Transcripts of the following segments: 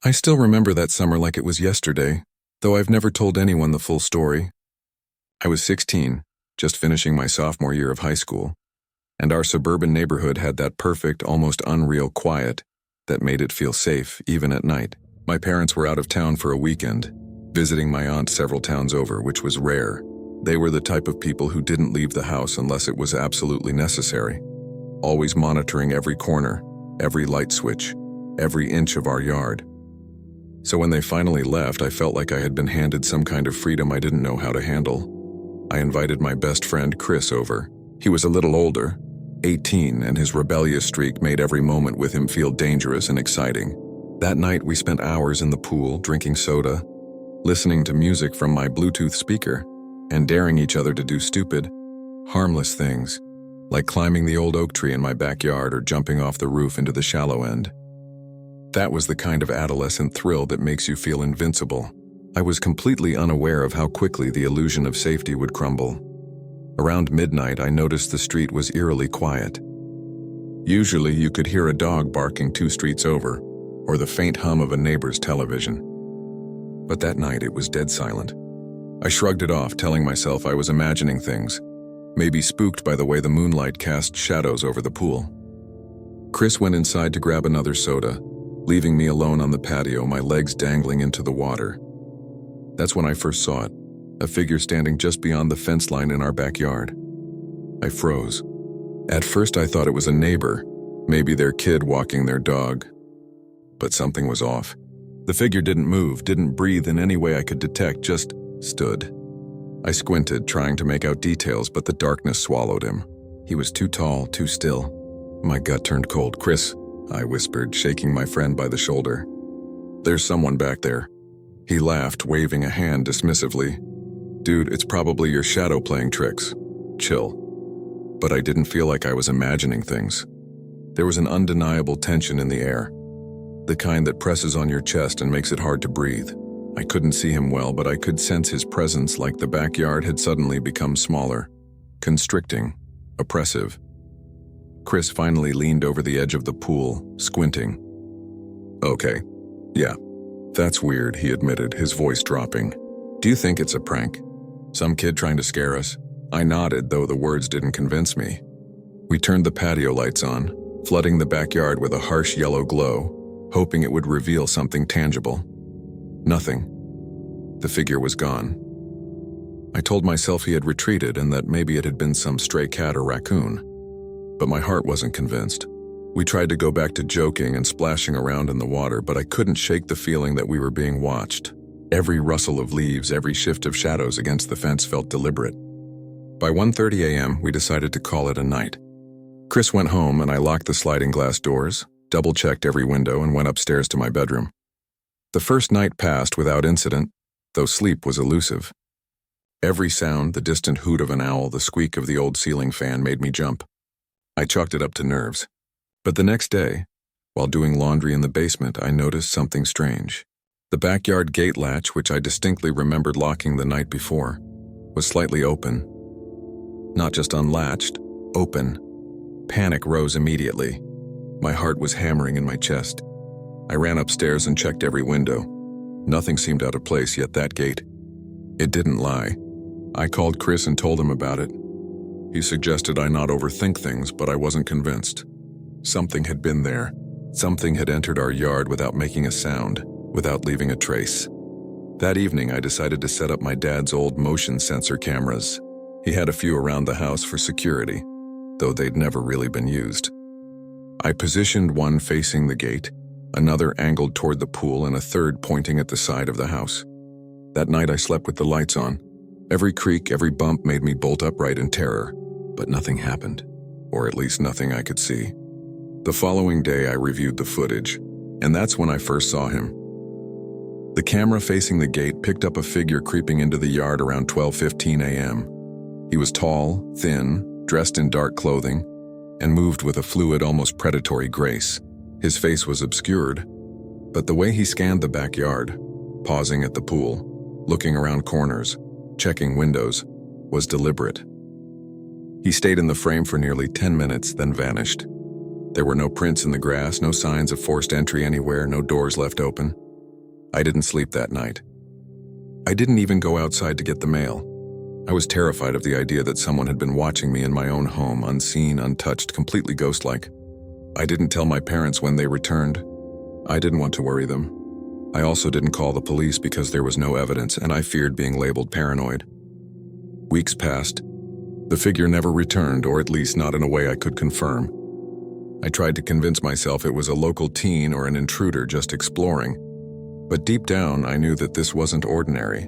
I still remember that summer like it was yesterday, though I've never told anyone the full story. I was 16, just finishing my sophomore year of high school, and our suburban neighborhood had that perfect, almost unreal quiet that made it feel safe even at night. My parents were out of town for a weekend, visiting my aunt several towns over, which was rare. They were the type of people who didn't leave the house unless it was absolutely necessary, always monitoring every corner, every light switch, every inch of our yard. So when they finally left, I felt like I had been handed some kind of freedom I didn't know how to handle. I invited my best friend Chris over. He was a little older, 18, and his rebellious streak made every moment with him feel dangerous and exciting. That night we spent hours in the pool, drinking soda, listening to music from my Bluetooth speaker, and daring each other to do stupid, harmless things, like climbing the old oak tree in my backyard or jumping off the roof into the shallow end. That was the kind of adolescent thrill that makes you feel invincible. I was completely unaware of how quickly the illusion of safety would crumble. Around midnight, I noticed the street was eerily quiet. Usually, you could hear a dog barking 2 streets over, or the faint hum of a neighbor's television. But that night, it was dead silent. I shrugged it off, telling myself I was imagining things, maybe spooked by the way the moonlight cast shadows over the pool. Chris went inside to grab another soda, leaving me alone on the patio, my legs dangling into the water. That's when I first saw it, a figure standing just beyond the fence line in our backyard. I froze. At first I thought it was a neighbor, maybe their kid walking their dog. But something was off. The figure didn't move, didn't breathe in any way I could detect, just stood. I squinted, trying to make out details, but the darkness swallowed him. He was too tall, too still. My gut turned cold. "Chris," I whispered, shaking my friend by the shoulder. "There's someone back there." He laughed, waving a hand dismissively. "Dude, it's probably your shadow playing tricks. Chill." But I didn't feel like I was imagining things. There was an undeniable tension in the air, the kind that presses on your chest and makes it hard to breathe. I couldn't see him well, but I could sense his presence, like the backyard had suddenly become smaller, constricting, oppressive. Chris finally leaned over the edge of the pool, squinting. "Okay, yeah, that's weird," he admitted, his voice dropping. "Do you think it's a prank? Some kid trying to scare us?" I nodded, though the words didn't convince me. We turned the patio lights on, flooding the backyard with a harsh yellow glow, hoping it would reveal something tangible. Nothing. The figure was gone. I told myself he had retreated and that maybe it had been some stray cat or raccoon. But my heart wasn't convinced. We tried to go back to joking and splashing around in the water, but I couldn't shake the feeling that we were being watched. Every rustle of leaves, every shift of shadows against the fence felt deliberate. By 1:30 a.m., we decided to call it a night. Chris went home and I locked the sliding glass doors, double-checked every window, and went upstairs to my bedroom. The first night passed without incident, though sleep was elusive. Every sound, the distant hoot of an owl, the squeak of the old ceiling fan, made me jump. I chalked it up to nerves. But the next day, while doing laundry in the basement, I noticed something strange. The backyard gate latch, which I distinctly remembered locking the night before, was slightly open. Not just unlatched, open. Panic rose immediately. My heart was hammering in my chest. I ran upstairs and checked every window. Nothing seemed out of place, yet that gate, it didn't lie. I called Chris and told him about it. He suggested I not overthink things, but I wasn't convinced. Something had been there. Something had entered our yard without making a sound, without leaving a trace. That evening, I decided to set up my dad's old motion sensor cameras. He had a few around the house for security, though they'd never really been used. I positioned one facing the gate, another angled toward the pool, and a third pointing at the side of the house. That night I slept with the lights on. Every creak, every bump made me bolt upright in terror, but nothing happened, or at least nothing I could see. The following day I reviewed the footage, and that's when I first saw him. The camera facing the gate picked up a figure creeping into the yard around 12:15 a.m. He was tall, thin, dressed in dark clothing, and moved with a fluid, almost predatory grace. His face was obscured, but the way he scanned the backyard, pausing at the pool, looking around corners, checking windows, was deliberate. He stayed in the frame for nearly 10 minutes, then vanished. There were no prints in the grass, no signs of forced entry anywhere, no doors left open. I didn't sleep that night. I didn't even go outside to get the mail. I was terrified of the idea that someone had been watching me in my own home, unseen, untouched, completely ghost-like. I didn't tell my parents when they returned. I didn't want to worry them. I also didn't call the police because there was no evidence, and I feared being labeled paranoid. Weeks passed. The figure never returned, or at least not in a way I could confirm. I tried to convince myself it was a local teen or an intruder just exploring. But deep down, I knew that this wasn't ordinary.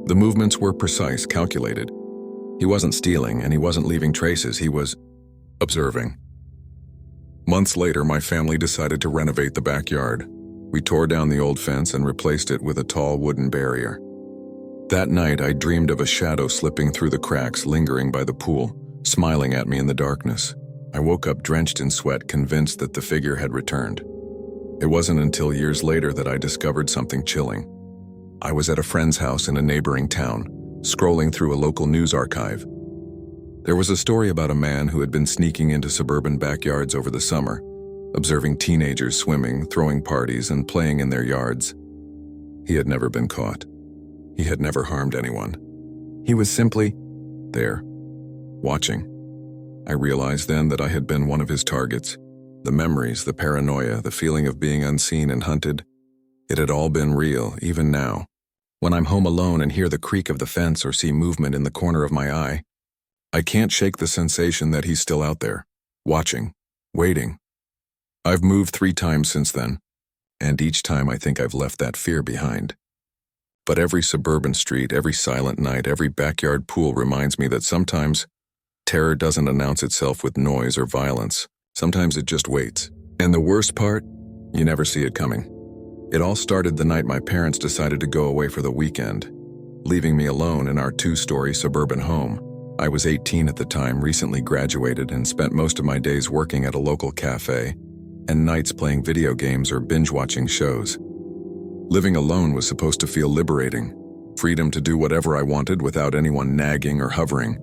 The movements were precise, calculated. He wasn't stealing, and he wasn't leaving traces. He was observing. Months later, my family decided to renovate the backyard. We tore down the old fence and replaced it with a tall wooden barrier. That night, I dreamed of a shadow slipping through the cracks, lingering by the pool, smiling at me in the darkness. I woke up drenched in sweat, convinced that the figure had returned. It wasn't until years later that I discovered something chilling. I was at a friend's house in a neighboring town, scrolling through a local news archive. There was a story about a man who had been sneaking into suburban backyards over the summer, observing teenagers swimming, throwing parties, and playing in their yards. He had never been caught. He had never harmed anyone. He was simply there, watching. I realized then that I had been one of his targets. The memories, the paranoia, the feeling of being unseen and hunted, it had all been real, even now. When I'm home alone and hear the creak of the fence or see movement in the corner of my eye, I can't shake the sensation that he's still out there, watching, waiting. I've moved 3 times since then, and each time I think I've left that fear behind. But every suburban street, every silent night, every backyard pool reminds me that sometimes terror doesn't announce itself with noise or violence. Sometimes it just waits. And the worst part, you never see it coming. It all started the night my parents decided to go away for the weekend, leaving me alone in our 2-story suburban home. I was 18 at the time, recently graduated, and spent most of my days working at a local cafe and nights playing video games or binge-watching shows. Living alone was supposed to feel liberating, freedom to do whatever I wanted without anyone nagging or hovering.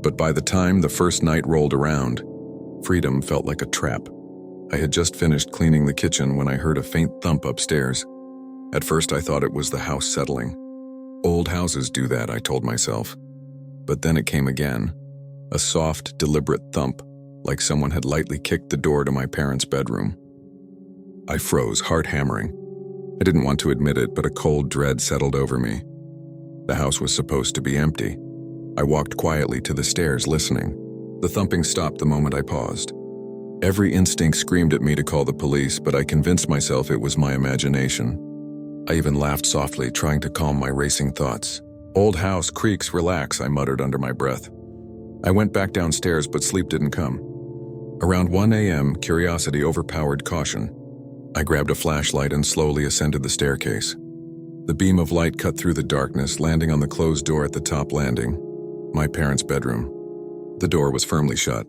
But by the time the first night rolled around, freedom felt like a trap. I had just finished cleaning the kitchen when I heard a faint thump upstairs. At first I thought it was the house settling. Old houses do that, I told myself. But then it came again, a soft, deliberate thump, like someone had lightly kicked the door to my parents' bedroom. I froze, heart hammering. I didn't want to admit it, but a cold dread settled over me. The house was supposed to be empty. I walked quietly to the stairs, listening. The thumping stopped the moment I paused. Every instinct screamed at me to call the police, but I convinced myself it was my imagination. I even laughed softly, trying to calm my racing thoughts. "Old house, creaks, relax," I muttered under my breath. I went back downstairs, but sleep didn't come. Around 1 a.m., curiosity overpowered caution. I grabbed a flashlight and slowly ascended the staircase. The beam of light cut through the darkness, landing on the closed door at the top landing, my parents' bedroom. The door was firmly shut.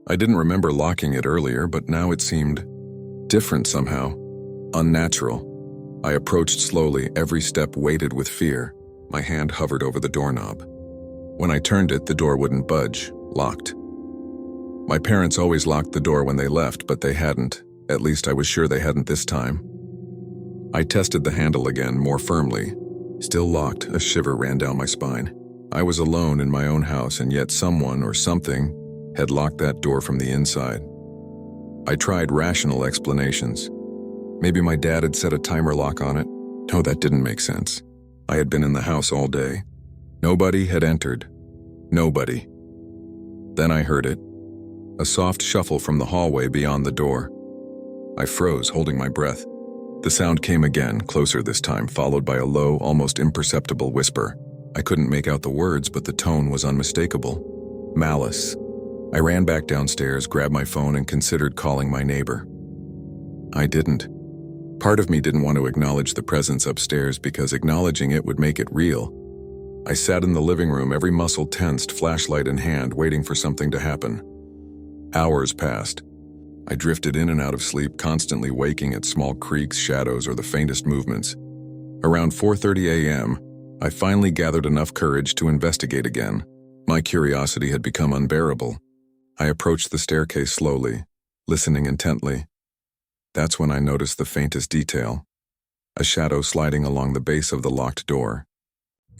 I didn't remember locking it earlier, but now it seemed different somehow, unnatural. I approached slowly, every step weighted with fear. My hand hovered over the doorknob. When I turned it, the door wouldn't budge, locked. My parents always locked the door when they left, but they hadn't. At least I was sure they hadn't this time. I tested the handle again, more firmly. Still locked, a shiver ran down my spine. I was alone in my own house, and yet someone or something had locked that door from the inside. I tried rational explanations. Maybe my dad had set a timer lock on it. No, that didn't make sense. I had been in the house all day. Nobody had entered. Nobody. Then I heard it. A soft shuffle from the hallway beyond the door. I froze, holding my breath. The sound came again, closer this time, followed by a low, almost imperceptible whisper. I couldn't make out the words, but the tone was unmistakable. Malice. I ran back downstairs, grabbed my phone, and considered calling my neighbor. I didn't. Part of me didn't want to acknowledge the presence upstairs because acknowledging it would make it real. I sat in the living room, every muscle tensed, flashlight in hand, waiting for something to happen. Hours passed. I drifted in and out of sleep, constantly waking at small creaks, shadows, or the faintest movements. Around 4:30 a.m., I finally gathered enough courage to investigate again. My curiosity had become unbearable. I approached the staircase slowly, listening intently. That's when I noticed the faintest detail. a shadow sliding along the base of the locked door.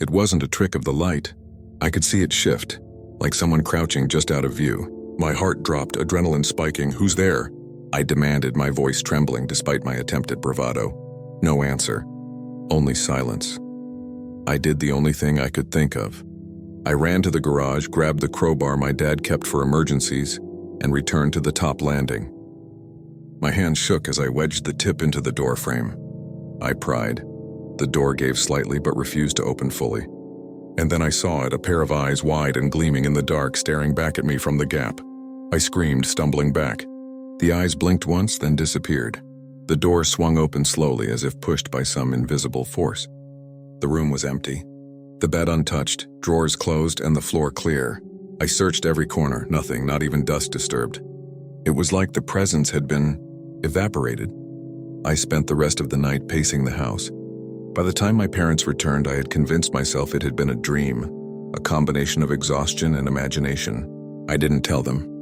It wasn't a trick of the light. I could see it shift, like someone crouching just out of view. My heart dropped, adrenaline spiking. "Who's there?" I demanded, my voice trembling despite my attempt at bravado. No answer. Only silence. I did the only thing I could think of. I ran to the garage, grabbed the crowbar my dad kept for emergencies, and returned to the top landing. My hand shook as I wedged the tip into the door frame. I pried. The door gave slightly but refused to open fully. And then I saw it, a pair of eyes wide and gleaming in the dark, staring back at me from the gap. I screamed, stumbling back. The eyes blinked once, then disappeared. The door swung open slowly, as if pushed by some invisible force. The room was empty. The bed untouched, drawers closed, and the floor clear. I searched every corner, nothing, not even dust disturbed. It was like the presence had been evaporated. I spent the rest of the night pacing the house. By the time my parents returned, I had convinced myself it had been a dream, a combination of exhaustion and imagination. I didn't tell them.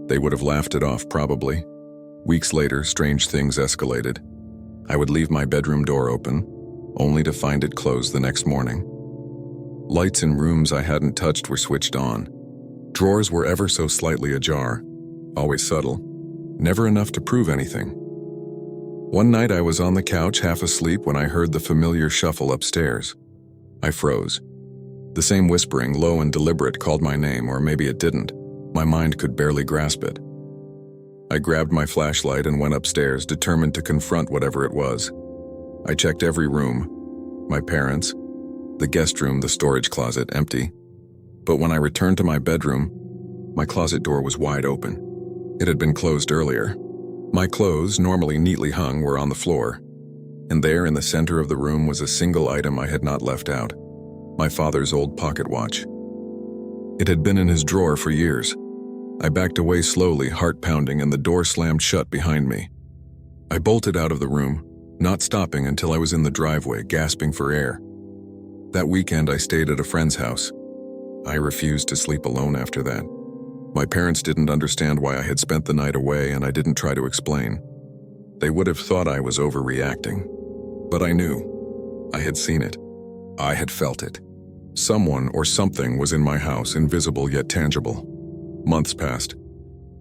They would have laughed it off, probably. Weeks later, strange things escalated. I would leave my bedroom door open, only to find it closed the next morning. Lights in rooms I hadn't touched were switched on. Drawers were ever so slightly ajar, always subtle, never enough to prove anything. One night I was on the couch, half asleep, when I heard the familiar shuffle upstairs. I froze. The same whispering, low and deliberate, called my name, or maybe it didn't. My mind could barely grasp it. I grabbed my flashlight and went upstairs, determined to confront whatever it was. I checked every room. My parents', the guest room, the storage closet, empty. But when I returned to my bedroom, my closet door was wide open. It had been closed earlier. My clothes, normally neatly hung, were on the floor. And there in the center of the room was a single item I had not left out: my father's old pocket watch. It had been in his drawer for years. I backed away slowly, heart pounding, and the door slammed shut behind me. I bolted out of the room, not stopping until I was in the driveway, gasping for air. That weekend I stayed at a friend's house. I refused to sleep alone after that. My parents didn't understand why I had spent the night away, and I didn't try to explain. They would have thought I was overreacting. But I knew. I had seen it. I had felt it. Someone or something was in my house, invisible yet tangible. Months passed.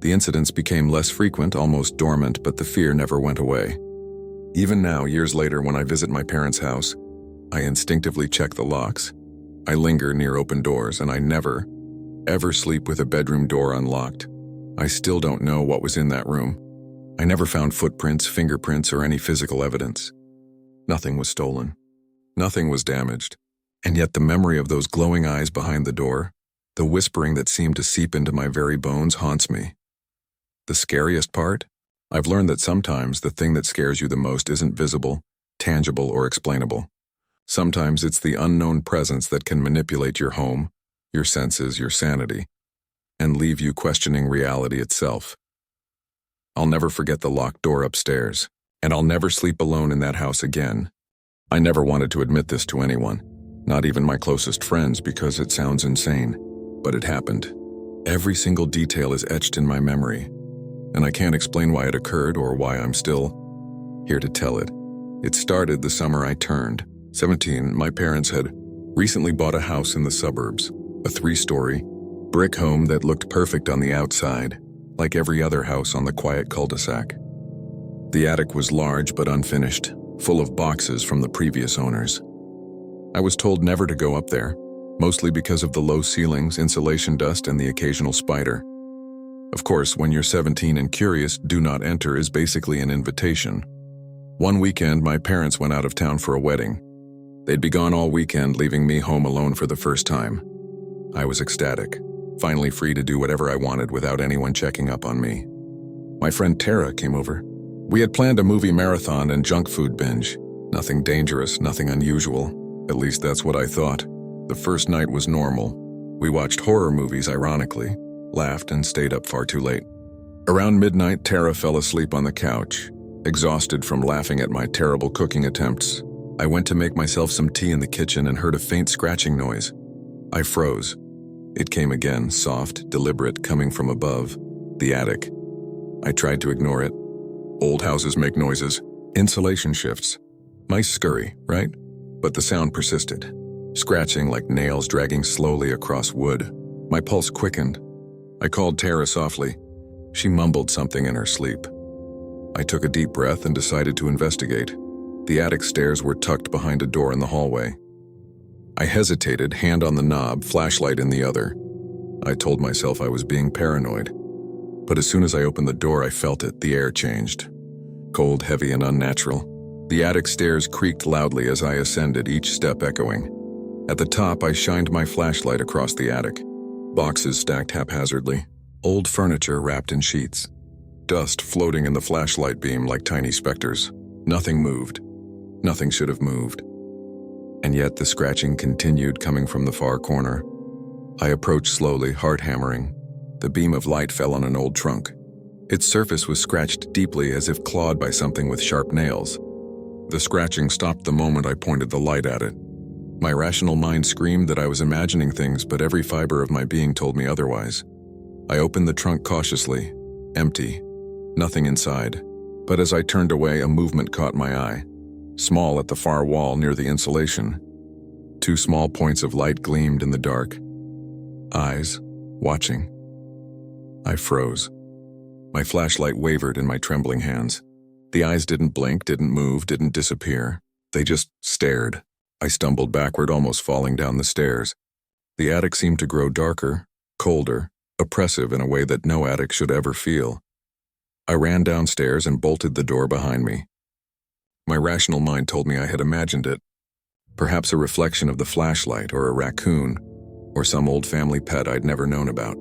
The incidents became less frequent, almost dormant, but the fear never went away. Even now, years later, when I visit my parents' house, I instinctively check the locks. I linger near open doors, and I never, ever sleep with a bedroom door unlocked. I still don't know what was in that room. I never found footprints, fingerprints, or any physical evidence. Nothing was stolen. Nothing was damaged. And yet the memory of those glowing eyes behind the door, the whispering that seemed to seep into my very bones, haunts me. The scariest part? I've learned that sometimes the thing that scares you the most isn't visible, tangible, or explainable. Sometimes it's the unknown presence that can manipulate your home, your senses, your sanity, and leave you questioning reality itself. I'll never forget the locked door upstairs, and I'll never sleep alone in that house again. I never wanted to admit this to anyone, not even my closest friends, because it sounds insane, but it happened. Every single detail is etched in my memory, and I can't explain why it occurred or why I'm still here to tell it. It started the summer I turned 17. My parents had recently bought a house in the suburbs, a 3-story brick home that looked perfect on the outside, like every other house on the quiet cul-de-sac. The attic was large but unfinished, full of boxes from the previous owners. I was told never to go up there, mostly because of the low ceilings, insulation dust, and the occasional spider. Of course, when you're 17 and curious, "Do not enter" is basically an invitation. One weekend, my parents went out of town for a wedding. They'd be gone all weekend, leaving me home alone for the first time. I was ecstatic, finally free to do whatever I wanted without anyone checking up on me. My friend Tara came over. We had planned a movie marathon and junk food binge. Nothing dangerous, nothing unusual. At least that's what I thought. The first night was normal. We watched horror movies, ironically, laughed, and stayed up far too late. Around midnight, Tara fell asleep on the couch, exhausted from laughing at my terrible cooking attempts. I went to make myself some tea in the kitchen and heard a faint scratching noise. I froze. It came again, soft, deliberate, coming from above, the attic. I tried to ignore it. Old houses make noises. Insulation shifts. Mice scurry, right? But the sound persisted, scratching like nails dragging slowly across wood. My pulse quickened. I called Tara softly. She mumbled something in her sleep. I took a deep breath and decided to investigate. The attic stairs were tucked behind a door in the hallway. I hesitated, hand on the knob, flashlight in the other. I told myself I was being paranoid. But as soon as I opened the door, I felt it. The air changed. Cold, heavy, and unnatural. The attic stairs creaked loudly as I ascended, each step echoing. At the top, I shined my flashlight across the attic. Boxes stacked haphazardly. Old furniture wrapped in sheets. Dust floating in the flashlight beam like tiny specters. Nothing moved. Nothing should have moved. And yet the scratching continued, coming from the far corner. I approached slowly, heart hammering. The beam of light fell on an old trunk. Its surface was scratched deeply, as if clawed by something with sharp nails. The scratching stopped the moment I pointed the light at it. My rational mind screamed that I was imagining things, but every fiber of my being told me otherwise. I opened the trunk cautiously. Empty. Nothing inside. But as I turned away, a movement caught my eye. Small at the far wall near the insulation. Two small points of light gleamed in the dark. Eyes, watching. I froze. My flashlight wavered in my trembling hands. The eyes didn't blink, didn't move, didn't disappear. They just stared. I stumbled backward, almost falling down the stairs. The attic seemed to grow darker, colder, oppressive in a way that no attic should ever feel. I ran downstairs and bolted the door behind me. My rational mind told me I had imagined it. Perhaps a reflection of the flashlight, or a raccoon, or some old family pet I'd never known about.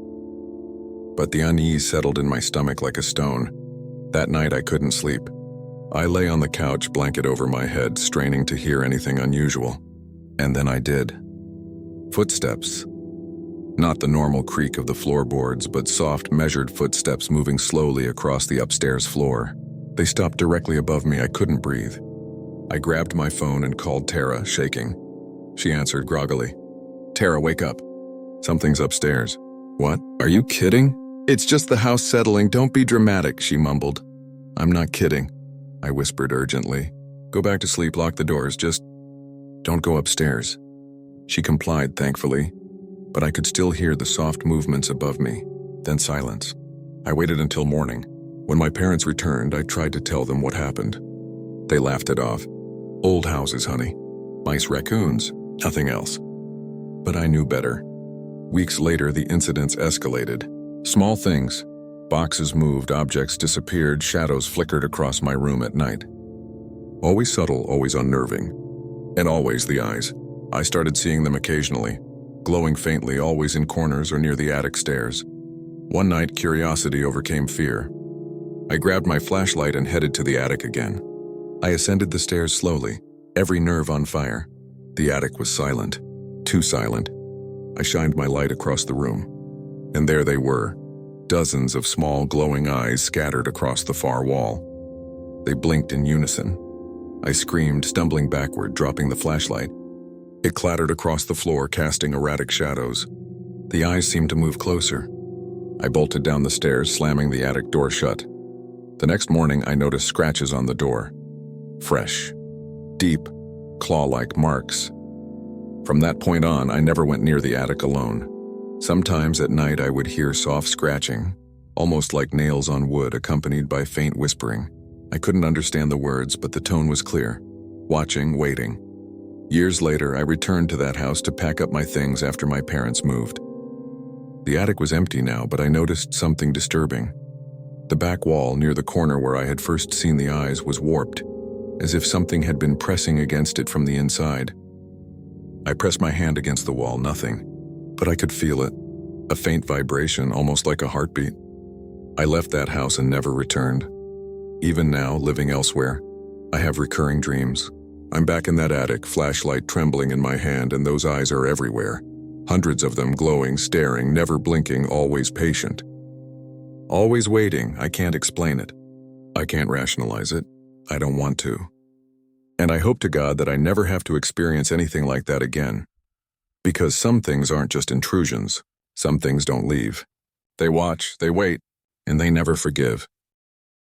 But the unease settled in my stomach like a stone. That night I couldn't sleep. I lay on the couch, blanket over my head, straining to hear anything unusual. And then I did. Footsteps. Not the normal creak of the floorboards, but soft, measured footsteps moving slowly across the upstairs floor. They stopped directly above me. I couldn't breathe. I grabbed my phone and called Tara, shaking. She answered groggily. "Tara, wake up. Something's upstairs." "What? Are you kidding?" "It's just the house settling. Don't be dramatic," she mumbled. "I'm not kidding," I whispered urgently. "Go back to sleep, lock the doors, just don't go upstairs." She complied, thankfully, but I could still hear the soft movements above me, then silence. I waited until morning. When my parents returned, I tried to tell them what happened. They laughed it off. "Old houses, honey. Mice, raccoons, nothing else." But I knew better. Weeks later, the incidents escalated. Small things. Boxes moved, objects disappeared, shadows flickered across my room at night. Always subtle, always unnerving. And always the eyes. I started seeing them occasionally, glowing faintly, always in corners or near the attic stairs. One night, curiosity overcame fear. I grabbed my flashlight and headed to the attic again. I ascended the stairs slowly, every nerve on fire. The attic was silent. Too silent. I shined my light across the room. And there they were. Dozens of small, glowing eyes scattered across the far wall. They blinked in unison. I screamed, stumbling backward, dropping the flashlight. It clattered across the floor, casting erratic shadows. The eyes seemed to move closer. I bolted down the stairs, slamming the attic door shut. The next morning, I noticed scratches on the door. Fresh. Deep, claw-like marks. From that point on, I never went near the attic alone. Sometimes at night I would hear soft scratching, almost like nails on wood, accompanied by faint whispering. I couldn't understand the words, but the tone was clear. Watching, waiting. Years later, I returned to that house to pack up my things after my parents moved. The attic was empty now, but I noticed something disturbing. The back wall near the corner where I had first seen the eyes was warped, as if something had been pressing against it from the inside. I pressed my hand against the wall, nothing. But I could feel it, a faint vibration, almost like a heartbeat. I left that house and never returned. Even now, living elsewhere, I have recurring dreams. I'm back in that attic, flashlight trembling in my hand, and those eyes are everywhere. Hundreds of them glowing, staring, never blinking, always patient. Always waiting. I can't explain it. I can't rationalize it. I don't want to. And I hope to God that I never have to experience anything like that again. Because some things aren't just intrusions. Some things don't leave. They watch, they wait, and they never forgive.